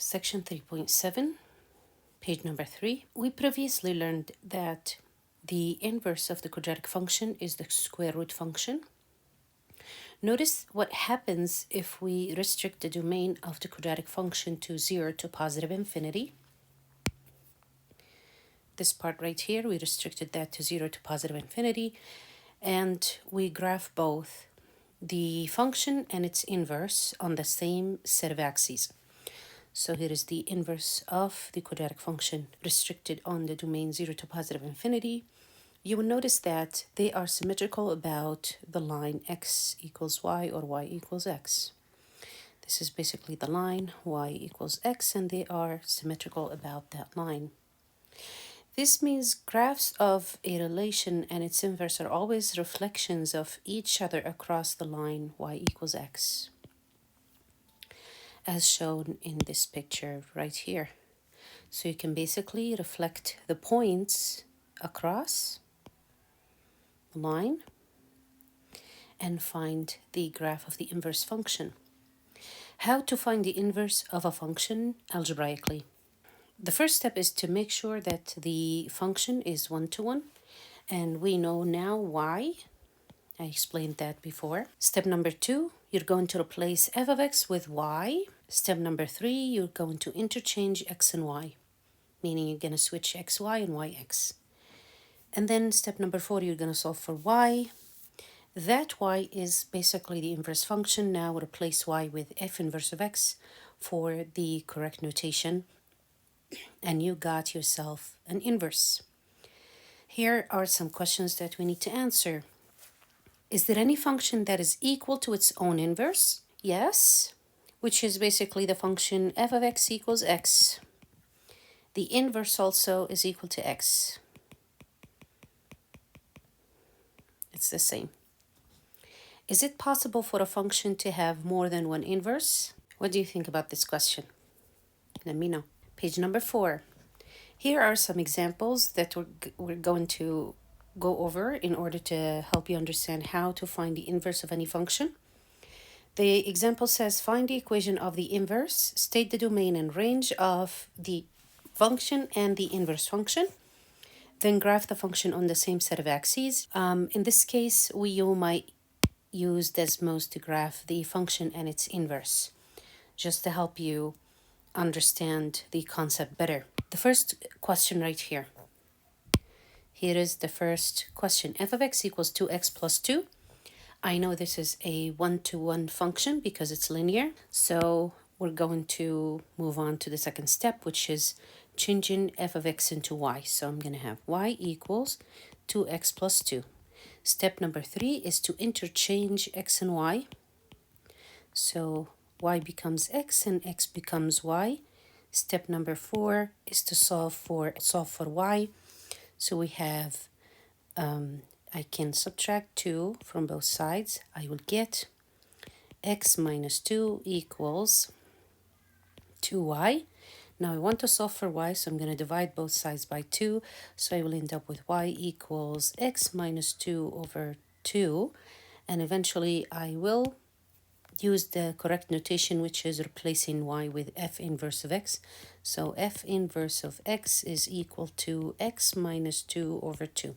Section 3.7, page number 3. We previously learned that the inverse of the quadratic function is the square root function. Notice what happens if we restrict the domain of the quadratic function to 0 to positive infinity. This part right here, we restricted that to 0 to positive infinity, and we graph both the function and its inverse on the same set of axes. So here is the inverse of the quadratic function restricted on the domain 0 to positive infinity. You will notice that they are symmetrical about the line x equals y or y equals x. This is basically the line y equals x, and they are symmetrical about that line. This means graphs of a relation and its inverse are always reflections of each other across the line y equals x, as shown in this picture right here. So you can basically reflect the points across the line and find the graph of the inverse function. How to find the inverse of a function algebraically? The first step is to make sure that the function is one-to-one, and we know now why. I explained that before. Step number 2, you're going to replace f of x with y. Step number 3, you're going to interchange x and y, meaning you're going to switch xy and yx. And then step number 4, you're going to solve for y. That y is basically the inverse function. Now replace y with f inverse of x for the correct notation, and you got yourself an inverse. Here are some questions that we need to answer. Is there any function that is equal to its own inverse? Yes, which is basically the function f of x equals x. The inverse also is equal to x. It's the same. Is it possible for a function to have more than one inverse? What do you think about this question? Let me know. Page number 4. Here are some examples that we're going to go over in order to help you understand how to find the inverse of any function. The example says, find the equation of the inverse, state the domain and range of the function and the inverse function, then graph the function on the same set of axes. In this case, you might use Desmos to graph the function and its inverse, just to help you understand the concept better. The first question right here. Here is the first question. F of x equals 2x plus 2. I know this is a one-to-one function because it's linear. So we're going to move on to the second step, which is changing f of x into y. So I'm going to have y equals 2x plus 2. Step number 3 is to interchange x and y. So y becomes x and x becomes y. Step number 4 is to solve for y. So we have, I can subtract 2 from both sides. I will get x minus 2 equals 2y. Now I want to solve for y, so I'm going to divide both sides by 2. So I will end up with y equals x minus 2 over 2. And eventually I will use the correct notation, which is replacing y with f inverse of x. So f inverse of x is equal to x minus 2 over 2.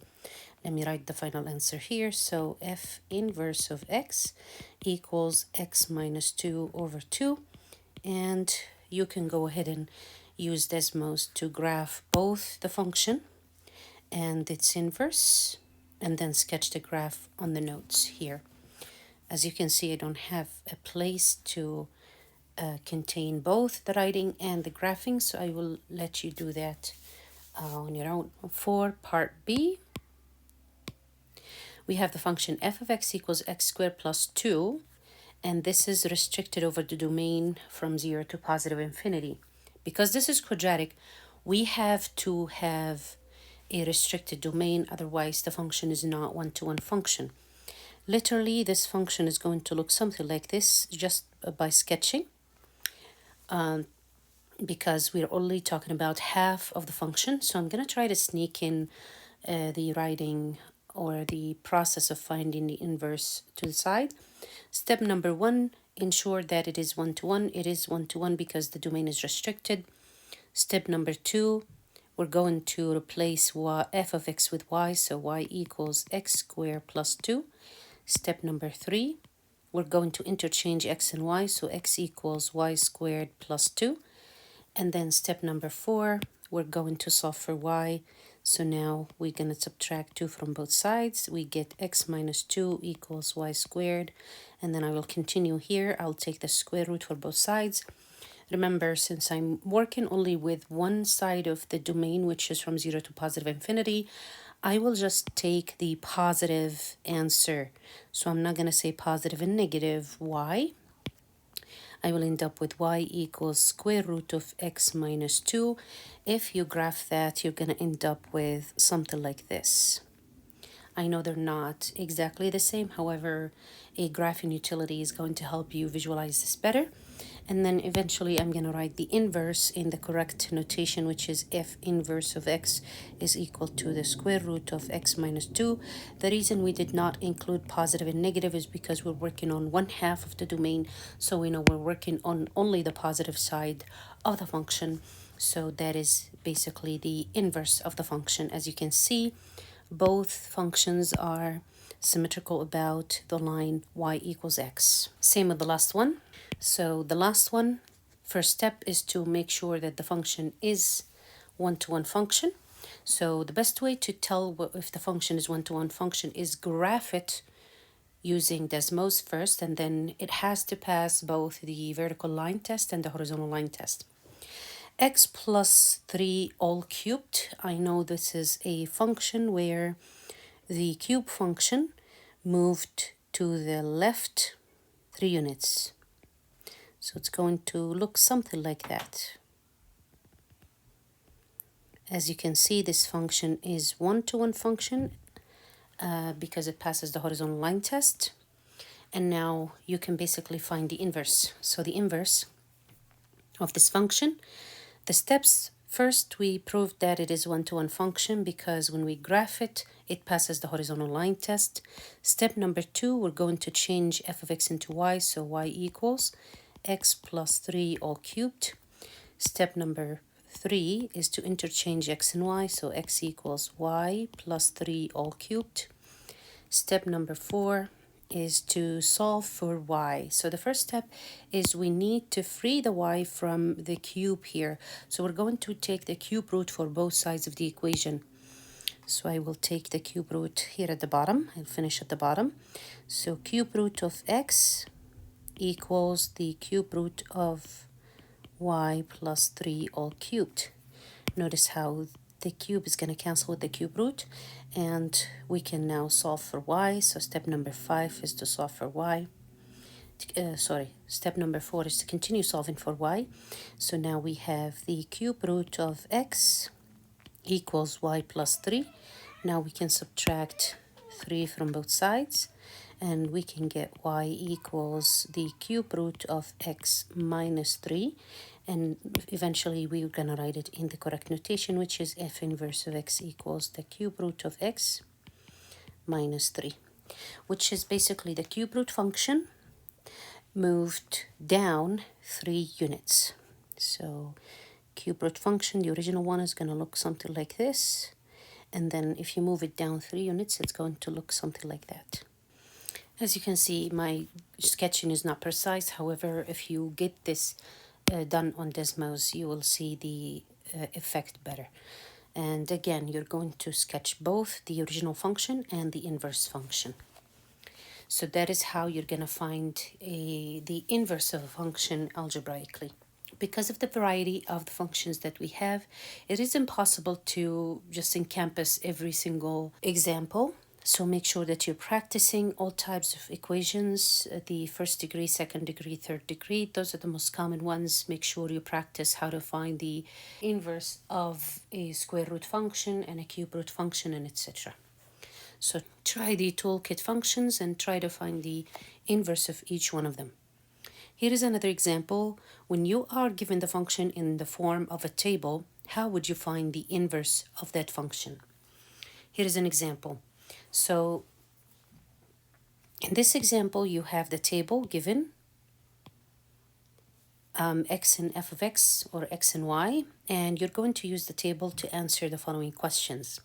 Let me write the final answer here. So f inverse of x equals x minus 2 over 2. And you can go ahead and use Desmos to graph both the function and its inverse, and then sketch the graph on the notes here. As you can see, I don't have a place to contain both the writing and the graphing, so I will let you do that on your own. For part B, we have the function f of x equals x squared plus 2, and this is restricted over the domain from 0 to positive infinity. Because this is quadratic, we have to have a restricted domain, otherwise the function is not one-to-one function. Literally, this function is going to look something like this, just by sketching, because we're only talking about half of the function. So I'm going to try to sneak in the writing or the process of finding the inverse to the side. Step number 1, ensure that it is 1-to-1. It is 1-to-1 because the domain is restricted. Step number 2, we're going to replace f of x with y, so y equals x squared plus 2. Step number 3, we're going to interchange x and y, so x equals y squared plus 2. And then step number 4, we're going to solve for y. So now we're going to subtract 2 from both sides. We get x minus 2 equals y squared. And then I will continue here. I'll take the square root for both sides. Remember, since I'm working only with one side of the domain, which is from 0 to positive infinity, I will just take the positive answer. So I'm not going to say positive and negative y. I will end up with y equals square root of x minus 2. If you graph that, you're going to end up with something like this. I know they're not exactly the same. However, a graphing utility is going to help you visualize this better. And then eventually I'm going to write the inverse in the correct notation, which is f inverse of x is equal to the square root of x minus 2. The reason we did not include positive and negative is because we're working on 1/2 of the domain. So we know we're working on only the positive side of the function. So that is basically the inverse of the function. As you can see, both functions are symmetrical about the line y equals x. Same with the last one. So the last one, first step is to make sure that the function is 1-to-1 function. So the best way to tell if the function is 1-to-1 function is graph it using Desmos first, and then it has to pass both the vertical line test and the horizontal line test. X plus 3 all cubed. I know this is a function where the cube function moved to the left 3 units. So it's going to look something like that. As you can see, this function is 1-to-1 function because it passes the horizontal line test. And now you can basically find the inverse. So the inverse of this function, the steps, first we proved that it is 1-to-1 function because when we graph it, it passes the horizontal line test. Step number 2, we're going to change f of x into y, so y equals x plus 3 all cubed. Step number 3 is to interchange x and y, so x equals y plus 3 all cubed. Step number 4 is to solve for y. So the first step is we need to free the y from the cube here. So we're going to take the cube root for both sides of the equation. So I will take the cube root here at the bottom. I'll finish at the bottom. So cube root of x equals the cube root of y plus 3 all cubed. Notice how the cube is going to cancel with the cube root, and we can now solve for y. So step number 5 is to solve for y. Step number 4 is to continue solving for y. So now we have the cube root of x equals y plus 3. Now we can subtract 3 from both sides, and we can get y equals the cube root of x minus 3. And eventually we're going to write it in the correct notation, which is f inverse of x equals the cube root of x minus 3, which is basically the cube root function moved down 3 units. So cube root function, the original one, is going to look something like this. And then if you move it down 3 units, it's going to look something like that. As you can see, my sketching is not precise. However, if you get this done on Desmos, you will see the effect better. And again, you're going to sketch both the original function and the inverse function. So that is how you're going to find the inverse of a function algebraically. Because of the variety of the functions that we have, it is impossible to just encompass every single example. So make sure that you're practicing all types of equations, the first degree, second degree, third degree. Those are the most common ones. Make sure you practice how to find the inverse of a square root function and a cube root function, and etc. So try the toolkit functions and try to find the inverse of each one of them. Here is another example. When you are given the function in the form of a table, how would you find the inverse of that function? Here is an example. So in this example, you have the table given, x and f of x, or x and y, and you're going to use the table to answer the following questions.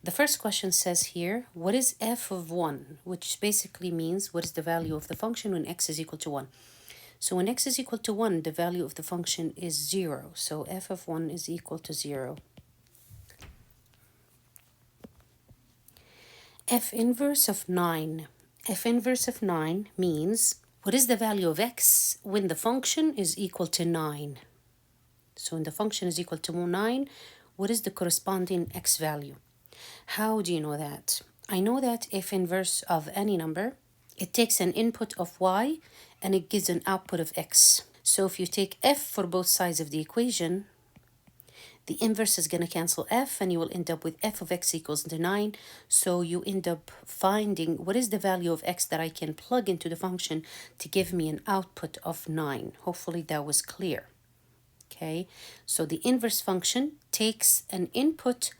The first question says here, what is f of 1, which basically means what is the value of the function when x is equal to 1. So when x is equal to 1, the value of the function is 0. So f of 1 is equal to 0. F inverse of 9. F inverse of 9 means what is the value of x when the function is equal to 9. So when the function is equal to 9, what is the corresponding x value? How do you know that? I know that f inverse of any number, it takes an input of y and it gives an output of x. So if you take f for both sides of the equation, the inverse is going to cancel f and you will end up with f of x equals to 9. So you end up finding what is the value of x that I can plug into the function to give me an output of 9. Hopefully that was clear. Okay, so the inverse function takes an input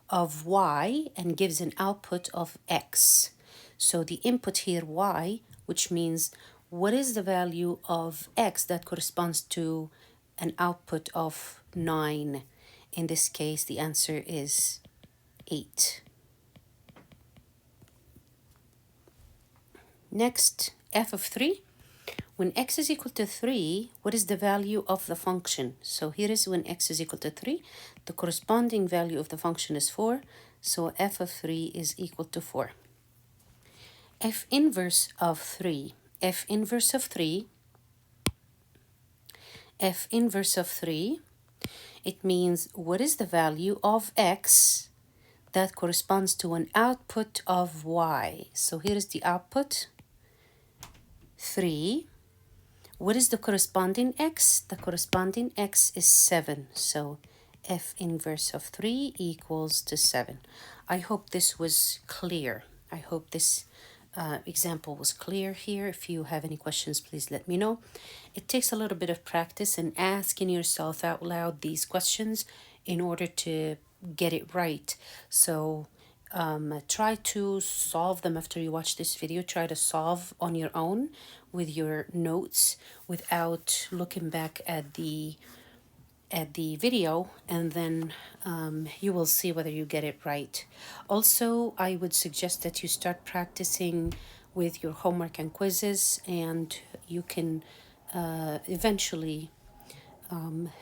of y and gives an output of x. So the input here y, which means what is the value of x that corresponds to an output of 9. In this case, the answer is 8. Next, f of 3. When x is equal to 3, what is the value of the function? So here is when x is equal to 3. The corresponding value of the function is 4. So f of 3 is equal to 4. F inverse of 3. F inverse of 3. F inverse of 3. It means what is the value of x that corresponds to an output of y. So here is the output, 3. What is the corresponding x? The corresponding x is 7. So f inverse of 3 equals to 7. I hope this was clear. I hope this example was clear here. If you have any questions, please let me know. It takes a little bit of practice and asking yourself out loud these questions in order to get it right. So try to solve them after you watch this video. Try to solve on your own with your notes without looking back at the video, and then you will see whether you get it right. Also, I would suggest that you start practicing with your homework and quizzes, and you can eventually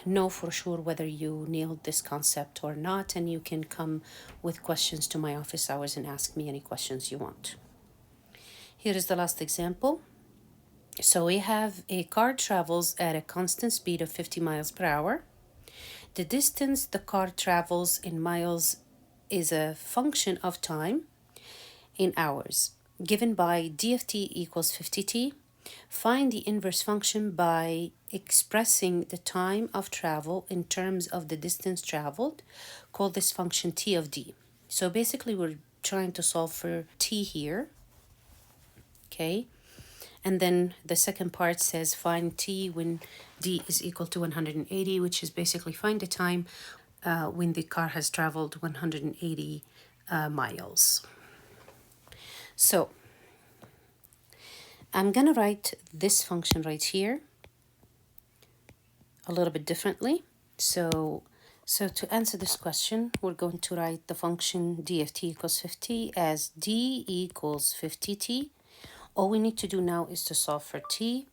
know for sure whether you nailed this concept or not, and you can come with questions to my office hours and ask me any questions you want. Here is the last example. So we have a car travels at a constant speed of 50 miles per hour. The distance the car travels in miles is a function of time in hours, given by d of t equals 50t. Find the inverse function by expressing the time of travel in terms of the distance traveled. Call this function t of d. So basically we're trying to solve for t here. Okay. And then the second part says find t when d is equal to 180, which is basically find the time when the car has traveled 180 miles. So I'm going to write this function right here a little bit differently. So to answer this question, we're going to write the function d of t equals 50 as d equals 50t. All we need to do now is to solve for t.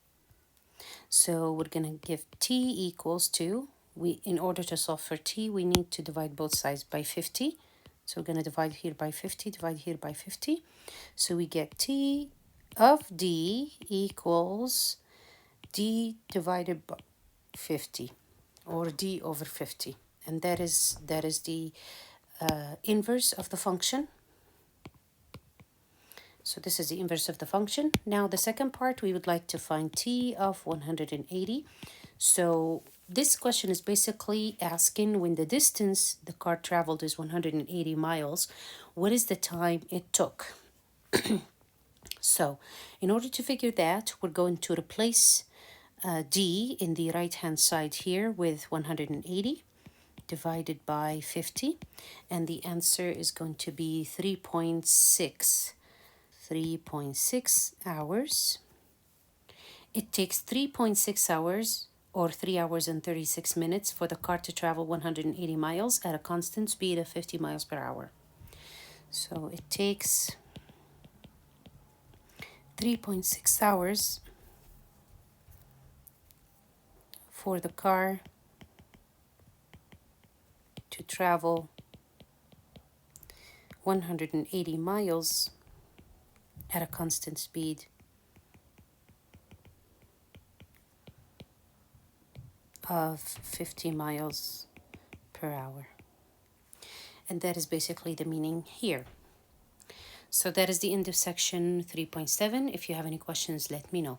So we're going to give t equals to, in order to solve for t, we need to divide both sides by 50. So we're going to divide here by 50, divide here by 50. So we get t of d equals d divided by 50, or d over 50. And that is the inverse of the function. So this is the inverse of the function. Now the second part, we would like to find t of 180. So this question is basically asking when the distance the car traveled is 180 miles, what is the time it took? So in order to figure that, we're going to replace d in the right hand side here with 180 divided by 50, and the answer is going to be 3.6 hours. It takes 3.6 hours or 3 hours and 36 minutes for the car to travel 180 miles at a constant speed of 50 miles per hour. So it takes 3.6 hours for the car to travel 180 miles at a constant speed of 50 miles per hour. And that is basically the meaning here. So that is the end of section 3.7. If you have any questions, let me know.